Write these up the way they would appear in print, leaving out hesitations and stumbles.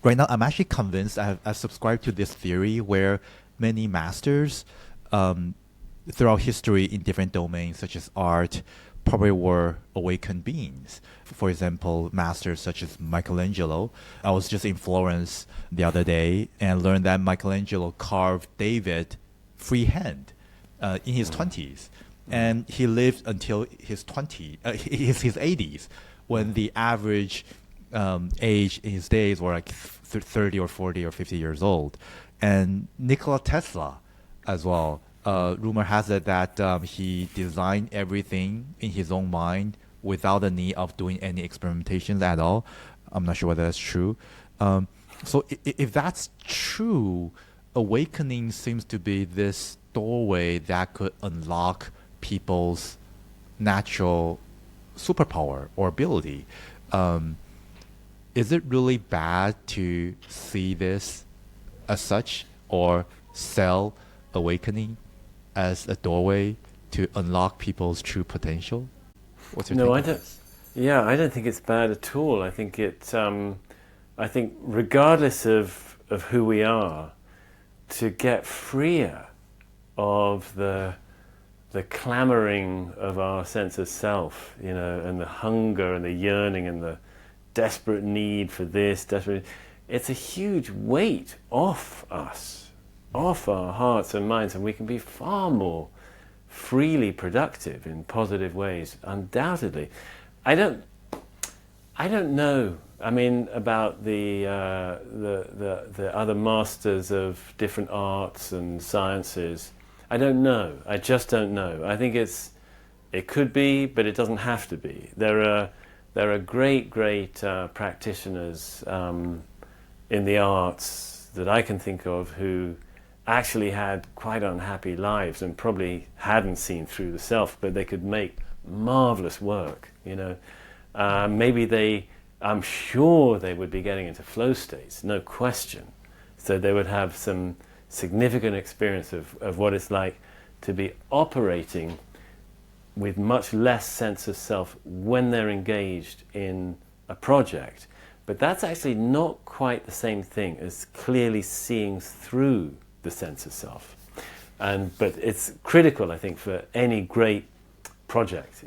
Right now, I'm actually convinced I've subscribed to this theory where many masters throughout history in different domains, such as art, probably were awakened beings. For example, masters such as Michelangelo. I was just in Florence the other day and learned that Michelangelo carved David freehand in his 20s. And he lived until his 80s, when the average age in his days were like 30 or 40 or 50 years old. And Nikola Tesla as well. Rumor has it that he designed everything in his own mind without the need of doing any experimentations at all. I'm not sure whether that's true. So if that's true, awakening seems to be this doorway that could unlock people's natural superpower or ability. Is it really bad to see this as such, or sell awakening as a doorway to unlock people's true potential? What's your take No, I on don't. this? Yeah, I don't think it's bad at all. I think it. I think regardless of who we are, to get freer of the clamoring of our sense of self, and the hunger and the yearning and the desperate need for this, it's a huge weight off us, off our hearts and minds, and we can be far more freely productive in positive ways, undoubtedly. I don't know. I mean, about the other masters of different arts and sciences. I don't know. I just don't know. I think it could be, but it doesn't have to be. There are great practitioners in the arts that I can think of who actually had quite unhappy lives and probably hadn't seen through the self, but they could make marvelous work. I'm sure they would be getting into flow states, no question. So they would have some significant experience of what it's like to be operating with much less sense of self when they're engaged in a project. But that's actually not quite the same thing as clearly seeing through the sense of self. But it's critical, I think, for any great project.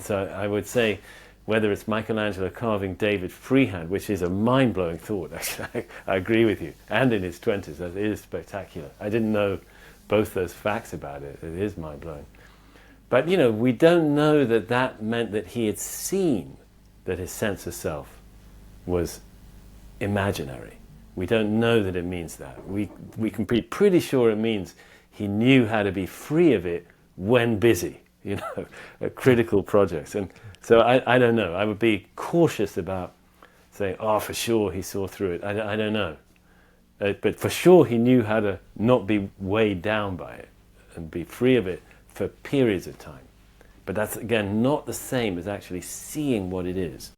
So I would say, whether it's Michelangelo carving David freehand, which is a mind-blowing thought, actually, I agree with you, and in his 20s, that is spectacular. I didn't know both those facts about it. It is mind-blowing. But, we don't know that meant that he had seen that his sense of self was imaginary. We don't know that it means that. We can be pretty sure it means he knew how to be free of it when busy, at critical projects. And so I don't know. I would be cautious about saying, oh, for sure he saw through it. I don't know. But for sure he knew how to not be weighed down by it and be free of it for periods of time. But that's, again, not the same as actually seeing what it is.